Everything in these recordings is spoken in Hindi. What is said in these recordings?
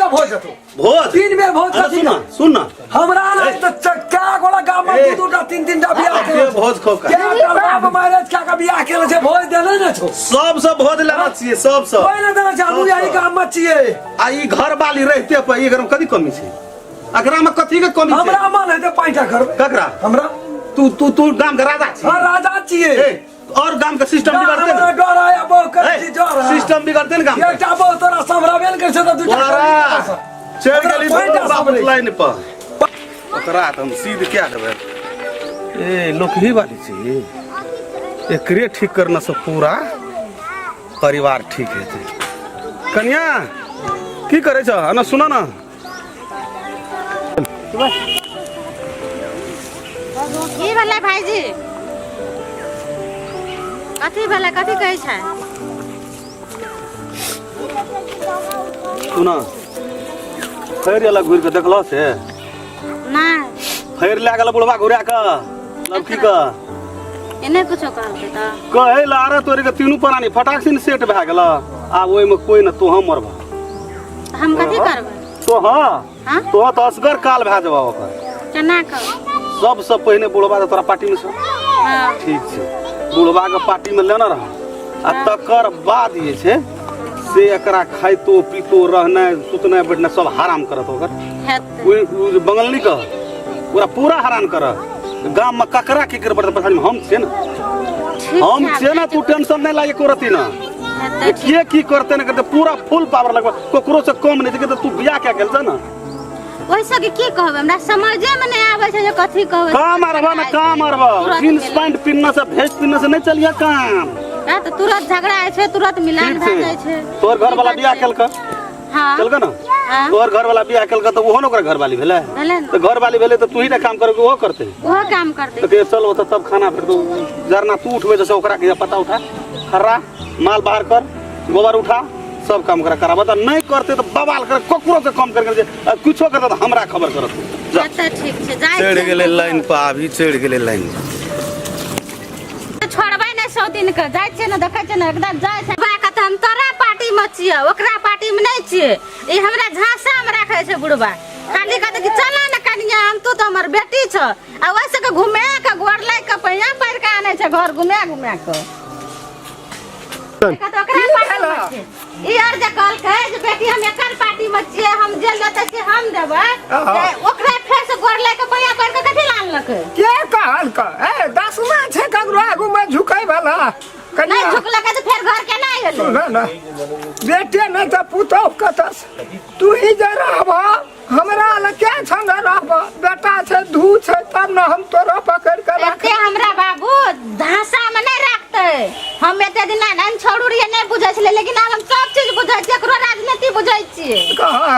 का भोज तो भोज 3 बेर भोज कथी ना सुन ना हमरा ना तो क्या गोला गाम में 2-2 3-3 टा बियाह के भोज खो का क्या बाप मैरिज का बियाह के छे भोज देले न छो सब भोज लेना चाहिए सब कोई ना देना चाहू यही काम मत चाहिए आ ई घर वाली रहते पे एकरा में कथी कमी छे एकरा में कथी के कमी छे हमरा मन है तो 5टा घर ककरा हमरा तू गांव का राजा छी हां राजा छिए और गांव का सिस्टम बिगड़ते ना डर आया बो कर डर सिस्टम बिगड़ते न गांव एकटा बो तोरा समरावेल कर से तो 2टा चल गेली बाप लाइन पर ओकरा हम सीध क्या करबे ए लोकही वाली छी एकरे ठीक करना से पूरा परिवार ठीक हेते कन्या की करे छ ना सुना ना की भले भाईजी कथी भले कथी कहै छै सुना फेर एला घुर के देखलो से ना फेर ले गेल बुढ़वा घुरा के लड़की का एने कुछो कहलकै त कहे लारा तोरी के तीनू प्राणी फटाक से सेट भए गेल आब ओइ में कोई न तो हम मरबा हम कथी करबै तो हां हां तो तो असगर काल भए जबा ओकर केना कर सबसे पहले बुढ़वा के तोरा पार्टी में से हां ठीक छै बुढ़वा के पार्टी में लेना रह आ तकर बाद ये छे से एकरा खाइतो पीतो रहना सुतना बैठना सब हराम करत ओकर हेतै बंगलनी का पूरा हरान कर गांव में ककरा की कर पड़ता पछाड़ी में हम छे ना हम छे ना तू टेंशन नहीं लागे करती ना के की करते ना करते पूरा फुल पावर लगवा कोकरो से कम नहीं तो तू बियाह क्या गेल छ ना ओइसे के की कहब हमरा समझे में नहीं आबै छै जे कथी कहबै का मारबा ना का मारबा जींस पैंट पिन्ना से भेस्ट पिन्ना से नहीं चलिया काम आ तो तुरंत झगड़ा है छै तुरंत मिलान भ जाय छै तोर घर वाला बियाह केल का हां चल का ना तोर घर वाला बियाह केल का तो ओहो न ओकरा घर वाली भेले तो घर वाली भेले तो तू ही ना काम करके वो करते वो काम करते तो चल वो तब खाना फिर तू जरना तू उठवे जैसे ओकरा के पता उठा खर्रा माल बाहर कर गोबर उठा सब काम करा करा बता नहीं करते तो बवाल कर कोकरो से कम करके कुछो करता तो हमरा खबर करत जा अच्छा ठीक छै जाय चढ़ गेले लाइन पर अभी चढ़ गेले लाइन छोड़बै नै 100 दिन के जाय छै न देखै छै न एकदम जाय छै बा कत हम तोरा पार्टी में छियै ओकरा पार्टी में नै छियै ई हमरा झांसा में राखै छै बुढ़वा खाली कहत कि चला न कनिया हम तो हमर बेटी छ आ वैसे के घुमे के गोर लै के पैया पैर के आनै छै घर घुमे घुमे के ओकरा पार्टी में छै ई आर जे कहलकै जे बेटी हम एकर पार्टी में छियै हम जे लेतै से हम देबै ओकरा फेर से गोर लै के पैया पैर के कथि लानलकै के कहल का ए 10वां छै ककरो आगू में झुकै वाला नहीं झुकलकै तो फिर घर केना एलै ना ना बेटे नहीं तो पुतौ कतस तू ही जे रहबा हमरा ल के संग रहबा बेटा छै धू छै तब न हम तोरा पकड़ के एते हमरा बाबू धासा में नहीं रखते हम एते दिन नान छोड़ू रे नहीं बुझै छले लेकिन अब हम सब चीज बुझै छी एकरो राजनीति बुझै छी कहा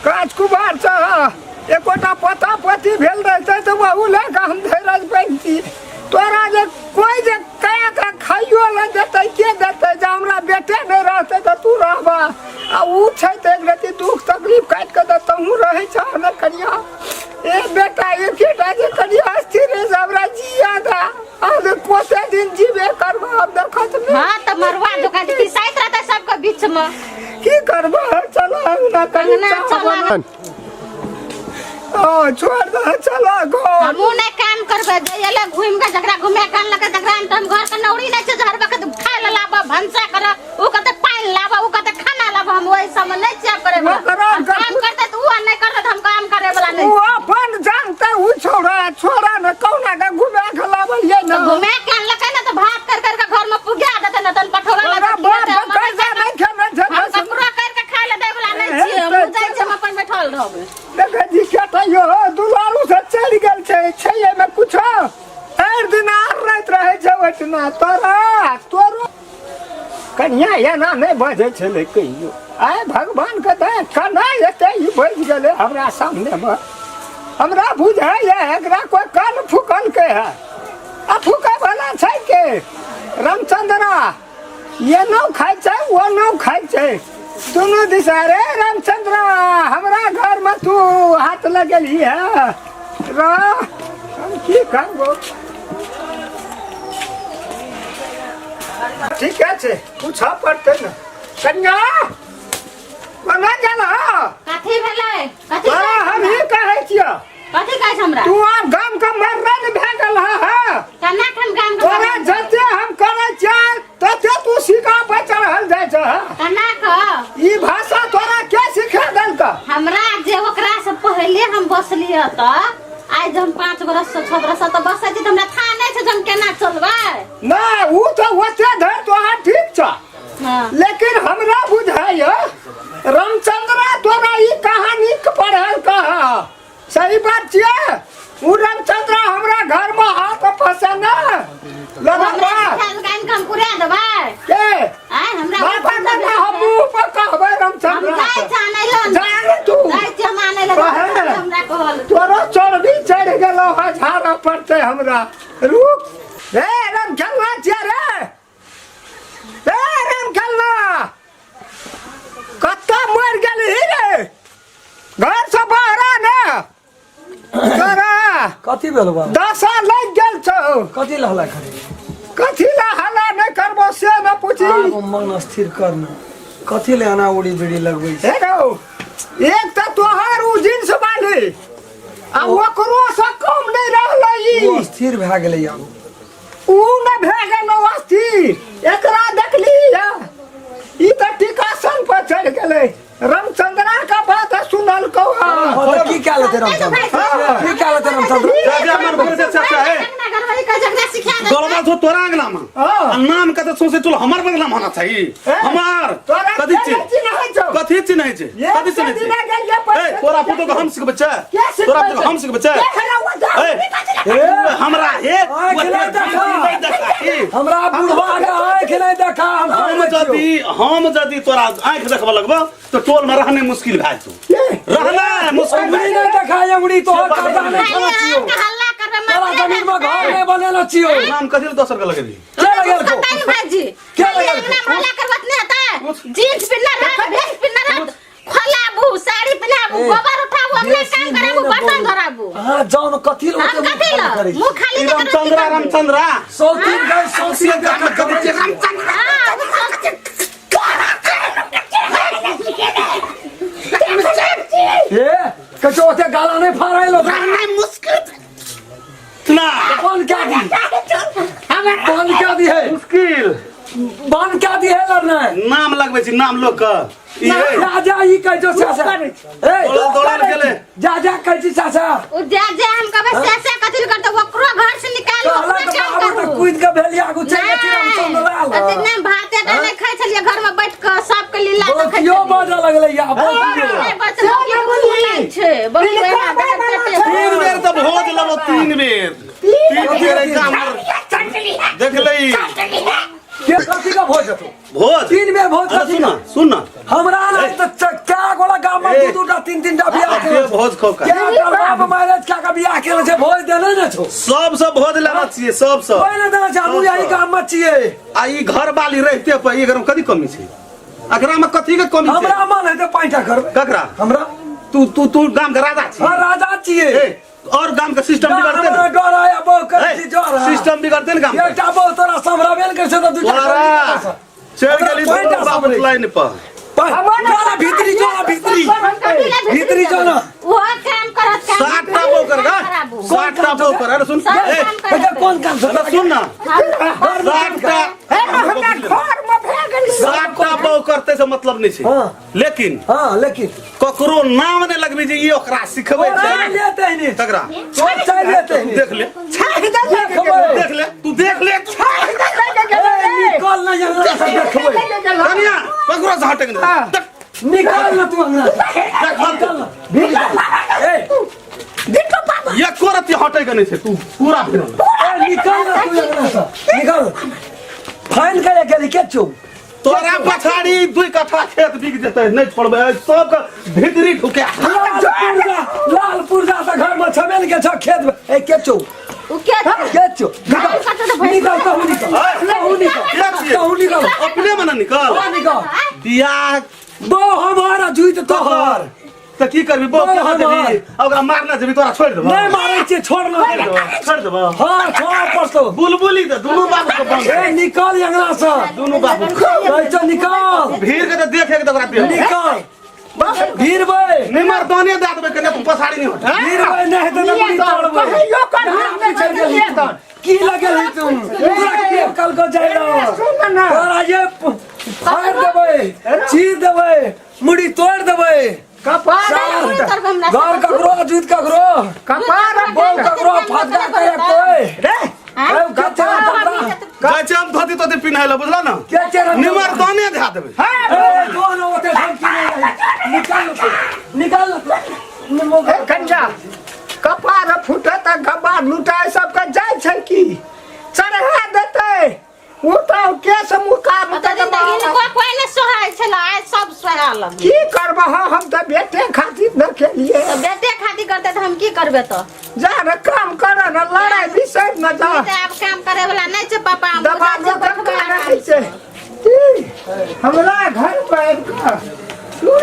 राजकुमार छ एकोटा पता पति भेल रहते तो बाबू ले के हम धैर्य बनती तोरा जे कोई जे कया का खाइयो ल देतै के देतै जे हमरा बेटे नहीं रहते तो तू रहबा आ उ छै त एक रति दुख तकलीफ काट के देतौ हूं रहै छ न कनिया ए बेटा एकेटा जे कनिया स्थिर है हमरा जिया दा आज कोते दिन जीवे करबा अब देखत नहीं हां त मरवा दुकान की साइड रहता सबके बीच में की करबा चला ना कनिया चला ओ छोड़ दे चला गो हमू नहीं काम करबे जेले घूम के जकरा घुमे कान लगे जकरा हम घर के नौरी नहीं छै घर वक्त खा लाबा भंसा कर उ कते पानी लाबा उ कते खाना लाबा हम ओइ समय नहीं चाह करे काम करते तो उ नहीं करते हम काम करे वाला नहीं वो अपन जानते उ छोड़ा न कौना के घुमे के लाबल ये न घुमे कान लगे ना तो भात कर के घर में पुगिया देते न तन पठोला लगा कैसा नहीं खेमे छै हम पूरा कर के खा ले दे वाला नहीं छी हम जाय छै हम अपन बैठल रहबे देखे जी केटा यो दुलारू से चल गेल छै में कुछ हर दिन आर रात रहे छै ओठना तोरो कन्या एना नहीं बजे छले कहियो आय भगवान के दे कना एते ही बज गेले हमरा सामने में हमरा बुझाय एकरा कोई कान फुकल के है आ फुका वाला छै के रामचंद्रा ये नो खाय छै वो नो खाय छै दोनों दिशा रे रामचंद्र हमरा घर में तू हाथ लगली है हम की करबो ठीक है पूछा पड़ते न कन्या कोना गेल ह कथी भेलै कथी तोरा हम ही कहै छियै कथी कहै छै हमरा तू आब गाम के मर्रन भए गेल ह केना खन गाम के तोरा जते हम करै छियै तते तू सिखा पे चढ़ल जाइ छ केना क ई भाषा तोरा के सिखा देलक हमरा जे ओकरा से पहले हम बसलिए त आज हम 5 बरस से 6 बरस से त बसै छी त हमरा था नै छै हम केना चलबै नहीं ऊ तो ओते धर तोहार ठीक छ हां लेकिन हमरा बुझाय रामचंद्र तोरा ई कहानी के पढ़ल कह सही बात छियै ऊ रामचंद्र हमरा घर में हाथ फंसे ना लगबा गान काम पुरा देबै के आय हमरा बाबा ना हम मुंह पर कहबै रामचंद्र हम जाय छ नै लन जा रे तू जाय छ मानै ले हमरा कहल तोरा चढ़बी चढ़ गेलो हजार पड़ते हमरा रुक ए राम खेलना छियै रे ए राम खेलना कत्ता मर गेली रे घर से बाहर आ ना तोरा कथी भेल बा 10 लग गेल छौ कथी लहला खरे कथी ला हल्ला नहीं करबो से न पूछी आगो मन स्थिर करना कथी ले आना उड़ी बिड़ी लगबै छै हे रौ एक त तोहार उ जींस वाली आ ओकरो से कम नहीं रहलै ओ ई स्थिर भए गेलै आब ऊ न भए गेलो अस्थिर एकरा देखली ई त टिकासन पर चढ़ गेलै रामचंद्रा का बात सुनल कहो और की क्या लेते रामचंद्र की क्या लेते रामचंद्र राजा मन घर से चाचा है घरवाली का झगड़ा सिखा दे गलबा तो तोरा अगला में हां नाम कते सोचे चलो हमर बदला में होना चाहिए हमार तोरा कथी छी नहीं छौ कथी छी नहीं छी कथी छी नहीं छी ए तोरा पुतो को हम सिख बच्चा तोरा पुतो को हम सिख बच्चा ए हमरा हे हमरा बुढ़वा के आंख नहीं देखा हम जदी तोरा आंख देखबा लगबो तो टोल में रहने मुश्किल भाई तू रहना मुश्किल अंगुरी नहीं देखा अंगुरी तो काटा नहीं खाना चियो हल्ला कर तोरा जमीन में घर नहीं बनेला चियो नाम कथी दोसर के लगे दी क्या लगल को ताई भाजी क्या क्या लगल लगना हल्ला करवत नहीं आता जींस पहनना रात भेष पहनना रात खोलाबू साड़ी पहनाबू गोबर उठाबू अपना काम कराबू बर्तन धराबू हां जान कथी लो हम कथी ला मुंह खाली रामचंद्रा सौ तीन गए सौ तीन गए रामचंद्रा ए कचो ओते गाला नहीं फाड़ै लो ना कौन क्या दी कौन क्या दी है मुश्किल बान क्या दी है लड़ना नाम लगबै छी नाम लोग का राजा ई कह जो चाचा ए दौड़ा गेले जा जा कह छी चाचा उ जा हम कबे चाचा कथि करते ओकरो घर से निकाल कहला ओकरा के काम बाबू करू तो कूद के भेलिया को चले कि रामचंद्र लाल अते भाते टा नहीं खाइ छलिए घर में बैठ के सब के लीला देखे यो बाजा लगले या बोलियो नहीं बचलो के बोलै छै बोलियो एना तीन बेर तो भोज लबो तीन बेर काम देख लई के कथी का भोज तो भोज तीन बेर भोज कथी का सुन ना हमरा ना तो क्या गोला गाम में दू तीन टा बियाह के ये भोज खो का क्या कर बाप मैरिज क्या का बियाह के से भोज देले न छो सब भोज लेना चाहिए सब पहले देना जानू यही काम में छिए आ ई घर वाली रहते पर ये घर कथी कमी छै एकरा में कथी के कमी छै हमरा मन है तो पांटा करबे ककरा हमरा तू गांव के राजा छी हां राजा छिए और गांव का सिस्टम बिगड़ते हमरा डर है अब कर जोर सिस्टम बिगड़ते न गांव ये टाबो तोरा समराबेल कर से तो दू तोरा चढ़ गेली तो बाबू लाइन पर जोरा भीतरी जोना वो काम करत काम 60 टा बोकर गा 60 टा बोकर अरे सुन ए बेटा कौन काम से सुन ना 60 टा हमरा घर में भए गेली 60 टा बो करते से मतलब नहीं छै हां लेकिन हां लेकिन ककरो नाम ने लगबी जे ये ओकरा सिखबै छै लेते ही नहीं तकरा तो चल लेते ही देख ले देख ले तू देख ले निकल ना यहाँ से देखबै कनिया ककरो से हटे के निकाल ना तू अंगना निकाल ना भीड़ ए ये कोरती हटे के नहीं छै तू पूरा फिर निकाल ना तू अंगना से निकाल फाइन करे के लिए चो तोरा पछाड़ी 2 कट्ठा खेत बिक जेतै नहीं छोड़बै सब भीतरी ढुके लाल पुरजा से घर में छमेल के छ खेत में ए के चो उ के चो निकाल तो निकाल अपने मना निकल निकाल बियाह बो हमारा जुइत तोहर त की करबी बो कह देबी ओकरा मारना जेबी तोरा छोड़ देबो नहीं मारै छी छोड़ना छोड़ देबो हां छोड़ पड़तो बुलबुली त दुनु बाबू के बंद ए निकाल अंगना से दुनु बाबू कहै छ निकाल भीड़ के त देखे के त ओकरा दे निकाल वीर भाई निमर दोने दे देबे कने तू पछाड़ी नहीं हट वीर भाई नहीं तो मुड़ी तोड़बे कहियो कर हाथ में चल लिए तन की लगे है तुम पूरा के कल को जाए ना सुन ना और आज फाड़ देबे चीर देबे मुड़ी तोड़ देबे कपार गार ककरो अजूत ककरो कपार बोल ककरो फाटका करे कोई रे गाचे हम धोती तो पिन्हाइला बुझला ना क्या चेहरा निमर दोने दे देबे दोनों होते धमकी नहीं निकाल निकाल कंजा कपार फूटे त गबार लुटाए सबके जाय छै की चढ़ा देते उठाओ केस मुकाम त कोई ने सोहाय छला आज सब सोहा लग की करबह हम त बेटे खातिर न के लिए बेटे खातिर करते तो हम की करबे तो जा रे काम कर न लड़ाई विषय न जा नहीं तो आप काम करे वाला नहीं छे पापा हम दबा बुझा दे छे रखै छै की हमरा घर पर आबि कऽ तू